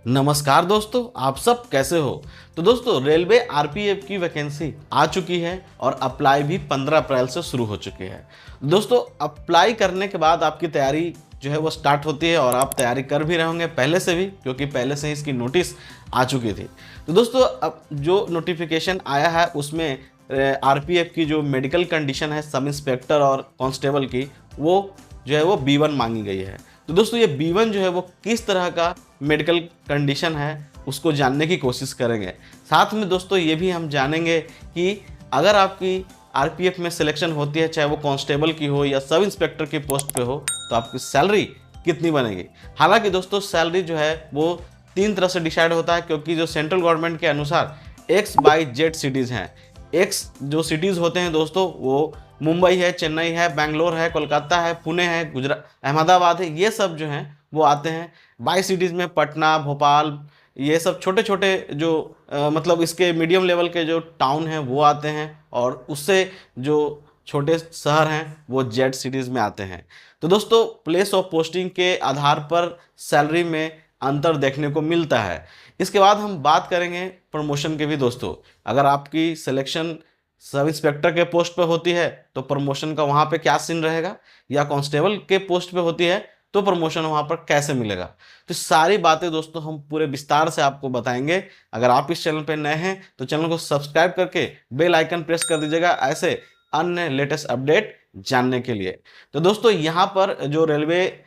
नमस्कार दोस्तों, आप सब कैसे हो। तो दोस्तों, रेलवे आरपीएफ की वैकेंसी आ चुकी है और अप्लाई भी 15 अप्रैल से शुरू हो चुकी है। दोस्तों, अप्लाई करने के बाद आपकी तैयारी जो है वो स्टार्ट होती है और आप तैयारी कर भी रहे होंगे पहले से भी, क्योंकि पहले से ही इसकी नोटिस आ चुकी थी। तो दोस्तों, अब जो नोटिफिकेशन आया है उसमें आरपीएफ की जो मेडिकल कंडीशन है सब इंस्पेक्टर और कांस्टेबल की, वो जो है वो B1 मांगी गई है। तो दोस्तों, ये B1 जो है वो किस तरह का मेडिकल कंडीशन है उसको जानने की कोशिश करेंगे। साथ में दोस्तों ये भी हम जानेंगे कि अगर आपकी आरपीएफ में सिलेक्शन होती है, चाहे वो कांस्टेबल की हो या सब इंस्पेक्टर की पोस्ट पे हो, तो आपकी सैलरी कितनी बनेगी। हालांकि दोस्तों, सैलरी जो है वो 3 तरह से डिसाइड होता है, क्योंकि जो सेंट्रल गवर्नमेंट के अनुसार XYZ सिटीज़ हैं। एक्स जो सिटीज़ होते हैं दोस्तों, वो मुंबई है, चेन्नई है, बेंगलोर है, कोलकाता है, पुणे है, गुजरात, अहमदाबाद है, ये सब जो हैं वो आते हैं। बाई सिटीज़ में पटना, भोपाल, ये सब छोटे छोटे जो मतलब इसके मीडियम लेवल के जो टाउन हैं वो आते हैं, और उससे जो छोटे शहर हैं वो जेड सिटीज़ में आते हैं। तो दोस्तों, प्लेस ऑफ पोस्टिंग के आधार पर सैलरी में अंतर देखने को मिलता है। इसके बाद हम बात करेंगे प्रमोशन के भी। दोस्तों, अगर आपकी सिलेक्शन सब इंस्पेक्टर के पोस्ट पे होती है तो प्रमोशन का वहाँ पे क्या सीन रहेगा, या कांस्टेबल के पोस्ट पे होती है तो प्रमोशन वहाँ पर कैसे मिलेगा। तो सारी बातें दोस्तों हम पूरे विस्तार से आपको बताएंगे। अगर आप इस चैनल पे नए हैं तो चैनल को सब्सक्राइब करके बेल आइकन प्रेस कर दीजिएगा, ऐसे अन्य लेटेस्ट अपडेट जानने के लिए। तो दोस्तों, यहाँ पर जो रेलवे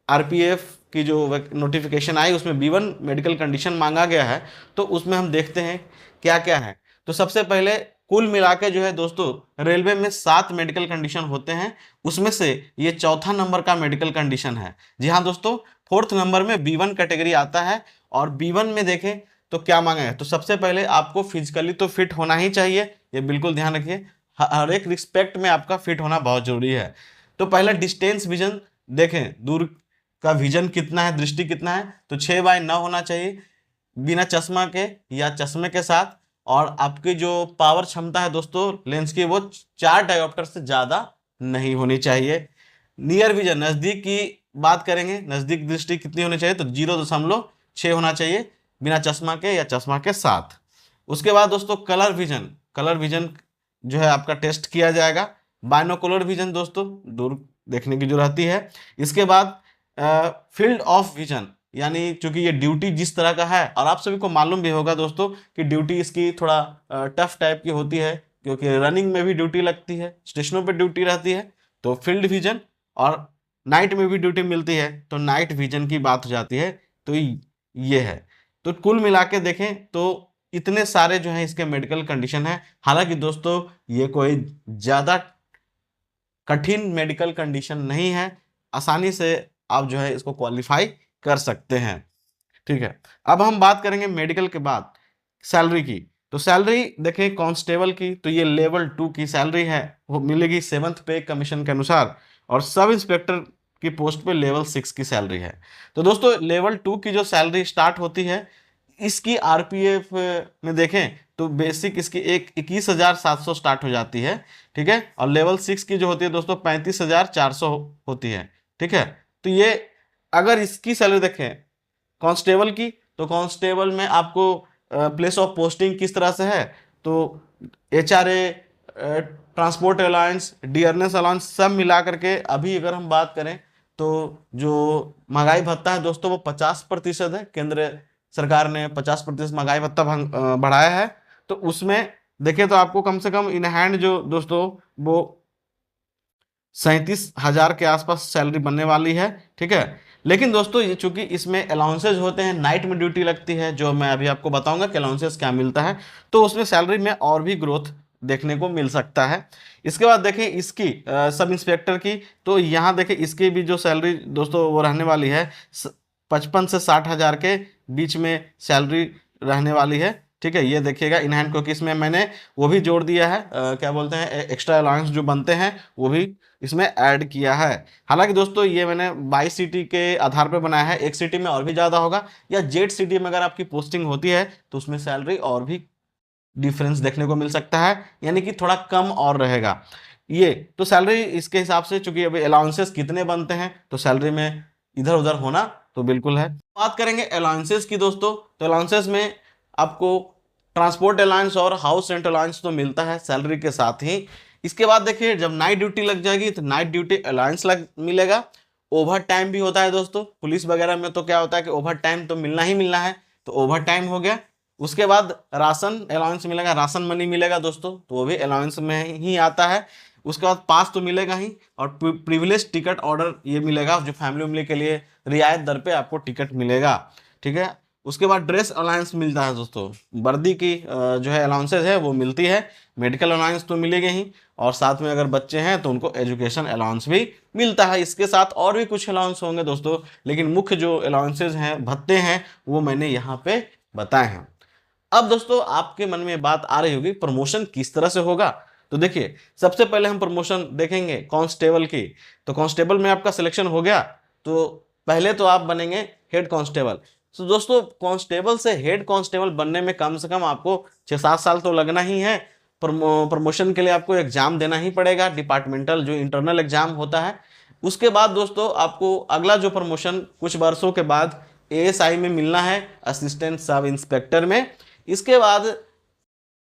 आरपीएफ की जो नोटिफिकेशन आई उसमें B1 मेडिकल कंडीशन मांगा गया है, तो उसमें हम देखते हैं क्या क्या है। तो सबसे पहले कुल मिला के जो है दोस्तों, रेलवे में 7 मेडिकल कंडीशन होते हैं, उसमें से ये चौथा नंबर का मेडिकल कंडीशन है। जी हाँ दोस्तों, 4th नंबर में B1 कैटेगरी आता है। और B1 में देखें तो क्या मांगा है, तो सबसे पहले आपको फिजिकली तो फिट होना ही चाहिए, ये बिल्कुल ध्यान रखिए। हर एक रिस्पेक्ट में आपका फिट होना बहुत जरूरी है। तो पहला डिस्टेंस विजन देखें, दूर का विजन कितना है, दृष्टि कितना है, तो 6/9 होना चाहिए बिना चश्मा के या चश्मे के साथ। और आपकी जो पावर क्षमता है दोस्तों लेंस की, वो 4 डायोप्टर से ज़्यादा नहीं होनी चाहिए। नियर विजन, नज़दीक की बात करेंगे, नज़दीक दृष्टि कितनी होनी चाहिए, तो 0.6 होना चाहिए बिना चश्मा के या चश्मा के साथ। उसके बाद दोस्तों कलर विजन, कलर विजन जो है आपका टेस्ट किया जाएगा। बाइनोकुलर विजन दोस्तों दूर देखने की जो रहती है। इसके बाद फील्ड ऑफ विजन, यानी चूंकि ये ड्यूटी जिस तरह का है, और आप सभी को मालूम भी होगा दोस्तों कि ड्यूटी इसकी थोड़ा टफ टाइप की होती है, क्योंकि रनिंग में भी ड्यूटी लगती है, स्टेशनों पे ड्यूटी रहती है, तो फील्ड विजन, और नाइट में भी ड्यूटी मिलती है तो नाइट विजन की बात हो जाती है। तो ये है। तो कुल मिला के देखें तो इतने सारे जो हैं इसके मेडिकल कंडीशन है। हालांकि दोस्तों, ये कोई ज़्यादा कठिन मेडिकल कंडीशन नहीं है, आसानी से आप जो है इसको क्वालिफाई कर सकते हैं। ठीक है, अब हम बात करेंगे मेडिकल के बाद सैलरी की। तो सैलरी देखें कांस्टेबल की, तो ये लेवल 2 की सैलरी है, वो मिलेगी 7th पे कमीशन के अनुसार। और सब इंस्पेक्टर की पोस्ट पे लेवल 6 की सैलरी है। तो दोस्तों, लेवल 2 की जो सैलरी स्टार्ट होती है, इसकी आरपीएफ में देखें तो बेसिक इसकी 21,700 स्टार्ट हो जाती है। ठीक है, और लेवल 6 की जो होती है दोस्तों 35,400 होती है। ठीक है, तो ये अगर इसकी सैलरी देखें कांस्टेबल की, तो कांस्टेबल में आपको प्लेस ऑफ पोस्टिंग किस तरह से है, तो HRA, transport allowance, dearness allowance सब मिला करके अभी अगर हम बात करें तो जो महंगाई भत्ता है दोस्तों वो 50% है। केंद्र सरकार ने 50% महंगाई भत्ता बढ़ाया है। तो उसमें देखें तो आपको कम से कम इन हैंड जो दोस्तों वो 37,000 के आसपास सैलरी बनने वाली है। ठीक है, लेकिन दोस्तों ये चूंकि इसमें अलाउंसेज होते हैं, नाइट में ड्यूटी लगती है, जो मैं अभी आपको बताऊंगा कि अलाउंसेज क्या मिलता है, तो उसमें सैलरी में और भी ग्रोथ देखने को मिल सकता है। इसके बाद देखें इसकी सब इंस्पेक्टर की, तो यहाँ देखें इसकी भी जो सैलरी दोस्तों वो रहने वाली है 55 से 60,000 के बीच में सैलरी रहने वाली है। ठीक है, ये देखिएगा इन हैंड, क्योंकि इसमें मैंने वो भी जोड़ दिया है, क्या बोलते हैं, एक्स्ट्रा अलाउंस जो बनते हैं वो भी इसमें ऐड किया है। हालांकि दोस्तों ये मैंने 22 सिटी के आधार पर बनाया है, एक सिटी में और भी ज़्यादा होगा, या जेड सिटी में अगर आपकी पोस्टिंग होती है तो उसमें सैलरी और भी डिफरेंस देखने को मिल सकता है, यानी कि थोड़ा कम और रहेगा। ये तो सैलरी इसके हिसाब से, चूंकि अभी अलाउंसेस कितने बनते हैं तो सैलरी में इधर उधर होना तो बिल्कुल है। बात करेंगे अलाउंसेस की दोस्तों, तो अलाउंसेस में आपको ट्रांसपोर्ट अलाउंस और हाउस रेंट अलाउंस तो मिलता है सैलरी के साथ ही। इसके बाद देखिए जब नाइट ड्यूटी लग जाएगी तो नाइट ड्यूटी अलाउंस लग मिलेगा। ओवर टाइम भी होता है दोस्तों, पुलिस वगैरह में तो क्या होता है कि ओवर टाइम तो मिलना ही मिलना है, तो ओवर टाइम हो गया। उसके बाद राशन अलाउंस मिलेगा, राशन मनी मिलेगा दोस्तों, तो वो भी अलाउंस में ही आता है। उसके बाद पास तो मिलेगा ही, और प्रिविलेज टिकट ऑर्डर ये मिलेगा, जो फैमिली उमली के लिए रियायत दर पे आपको टिकट मिलेगा, ठीक है। उसके बाद ड्रेस अलाउंस मिलता है दोस्तों, वर्दी की जो है अलाउंसेज है वो मिलती है। मेडिकल अलाउंस तो मिलेगी ही, और साथ में अगर बच्चे हैं तो उनको एजुकेशन अलाउंस भी मिलता है। इसके साथ और भी कुछ अलाउंस होंगे दोस्तों, लेकिन मुख्य जो अलाउंसेज हैं, भत्ते हैं, वो मैंने यहाँ पे बताए हैं। अब दोस्तों आपके मन में बात आ रही होगी प्रमोशन किस तरह से होगा। तो देखिए सबसे पहले हम प्रमोशन देखेंगे कांस्टेबल की। तो कांस्टेबल में आपका सिलेक्शन हो गया तो पहले तो आप बनेंगे हेड कांस्टेबल। तो दोस्तों कांस्टेबल से हेड कांस्टेबल बनने में कम से कम आपको 6-7 साल तो लगना ही है। प्रमोशन के लिए आपको एग्जाम देना ही पड़ेगा, डिपार्टमेंटल जो इंटरनल एग्जाम होता है। उसके बाद दोस्तों आपको अगला जो प्रमोशन कुछ वर्षों के बाद एएसआई में मिलना है, असिस्टेंट सब इंस्पेक्टर में। इसके बाद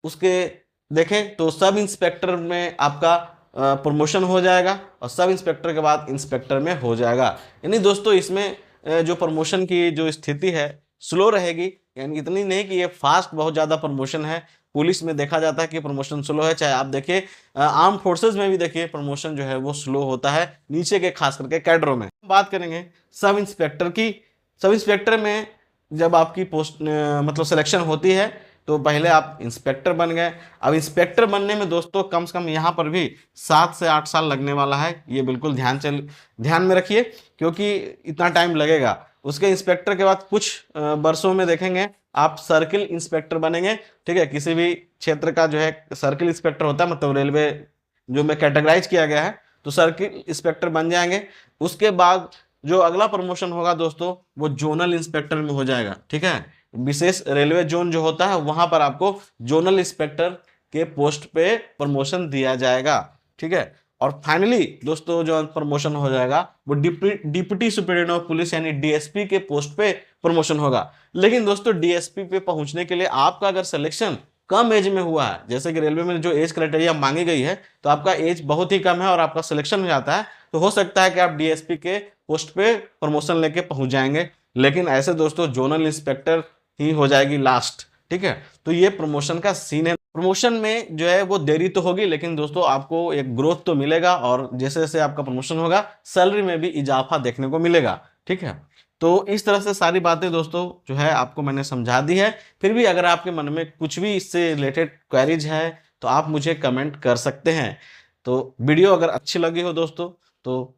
उसके देखें तो सब इंस्पेक्टर में आपका प्रमोशन हो जाएगा, और सब इंस्पेक्टर के बाद इंस्पेक्टर में हो जाएगा। यानी दोस्तों इसमें जो प्रमोशन की जो स्थिति है स्लो रहेगी, यानी इतनी नहीं कि ये फास्ट बहुत ज़्यादा प्रमोशन है। पुलिस में देखा जाता है कि प्रमोशन स्लो है, चाहे आप देखिए आर्म फोर्सेज में भी देखिए प्रमोशन जो है वो स्लो होता है नीचे के, खास करके कैडरों में। बात करेंगे सब इंस्पेक्टर की। सब इंस्पेक्टर में जब आपकी पोस्ट मतलब सिलेक्शन होती है तो पहले आप इंस्पेक्टर बन गए। अब इंस्पेक्टर बनने में दोस्तों कम से कम यहाँ पर भी 7 से 8 साल लगने वाला है, ये बिल्कुल ध्यान में रखिए, क्योंकि इतना टाइम लगेगा। उसके इंस्पेक्टर के बाद कुछ वर्षों में देखेंगे आप सर्किल इंस्पेक्टर बनेंगे, ठीक है। किसी भी क्षेत्र का जो है सर्किल इंस्पेक्टर होता है, मतलब रेलवे जो में कैटेगराइज किया गया है, तो सर्किल इंस्पेक्टर बन जाएंगे। उसके बाद जो अगला प्रमोशन होगा दोस्तों वो जोनल इंस्पेक्टर में हो जाएगा, ठीक है। विशेष रेलवे जोन जो होता है वहां पर आपको जोनल इंस्पेक्टर के पोस्ट पे प्रमोशन दिया जाएगा, ठीक है। और फाइनली दोस्तों जो प्रमोशन हो जाएगा वो डिप्टी सुपरिटेंडेंट ऑफ पुलिस यानी डीएसपी के पोस्ट पे प्रमोशन होगा। लेकिन दोस्तों डीएसपी पे पहुंचने के लिए आपका अगर सिलेक्शन कम एज में हुआ है, जैसे कि रेलवे में जो एज क्राइटेरिया मांगी गई है, तो आपका एज बहुत ही कम है और आपका सिलेक्शन हो जाता है, तो हो सकता है कि आप डीएसपी के पोस्ट पे प्रमोशन लेके पहुंच जाएंगे। लेकिन ऐसे दोस्तों जोनल इंस्पेक्टर ही हो जाएगी लास्ट, ठीक है। तो ये प्रमोशन का सीन है। प्रमोशन में जो है वो देरी तो होगी, लेकिन दोस्तों आपको एक ग्रोथ तो मिलेगा, और जैसे जैसे आपका प्रमोशन होगा सैलरी में भी इजाफा देखने को मिलेगा, ठीक है। तो इस तरह से सारी बातें दोस्तों जो है आपको मैंने समझा दी है। फिर भी अगर आपके मन में कुछ भी इससे रिलेटेड क्वेरीज है तो आप मुझे कमेंट कर सकते हैं। तो वीडियो अगर अच्छी लगी हो दोस्तों तो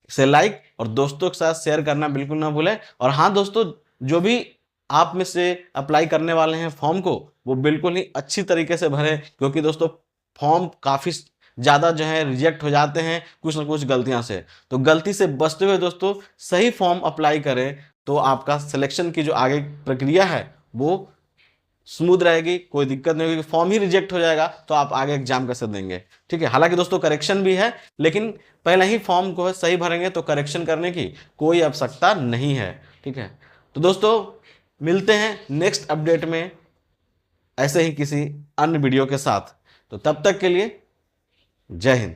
इसे लाइक और दोस्तों के साथ शेयर करना बिल्कुल ना भूलें। और हाँ दोस्तों, जो भी आप में से अप्लाई करने वाले हैं फॉर्म को, वो बिल्कुल ही अच्छी तरीके से भरें, क्योंकि दोस्तों फॉर्म काफ़ी ज़्यादा जो है रिजेक्ट हो जाते हैं कुछ ना कुछ गलतियां से। तो गलती से बचते हुए दोस्तों सही फॉर्म अप्लाई करें, तो आपका सिलेक्शन की जो आगे प्रक्रिया है वो स्मूथ रहेगी, कोई दिक्कत नहीं होगी। फॉर्म ही रिजेक्ट हो जाएगा तो आप आगे एग्जाम कैसे देंगे, ठीक है। हालांकि दोस्तों करेक्शन भी है, लेकिन पहले ही फॉर्म को सही भरेंगे तो करेक्शन करने की कोई आवश्यकता नहीं है, ठीक है। तो दोस्तों मिलते हैं नेक्स्ट अपडेट में ऐसे ही किसी अन्य वीडियो के साथ। तो तब तक के लिए जय हिंद।